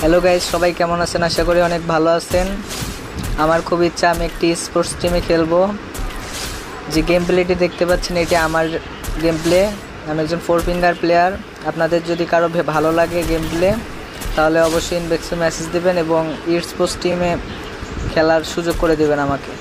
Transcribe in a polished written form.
Hello guys, সবাই কেমন আছেন? আশা করি অনেক ভালো আছেন। আমার খুব ইচ্ছা আমি একটি স্পোর্টস টিমে খেলবো। যে গেম প্লেটি দেখতে পাচ্ছেন এটি আমার গেম প্লে। আমি একজন 4 ফিঙ্গার প্লেয়ার। আপনাদের যদি কারো ভালো লাগে গেম প্লে তাহলে অবশ্যই ইনবক্সে মেসেজ দিবেন এবং স্পোর্টস টিমে খেলার সুযোগ করে দেবেন আমাকে।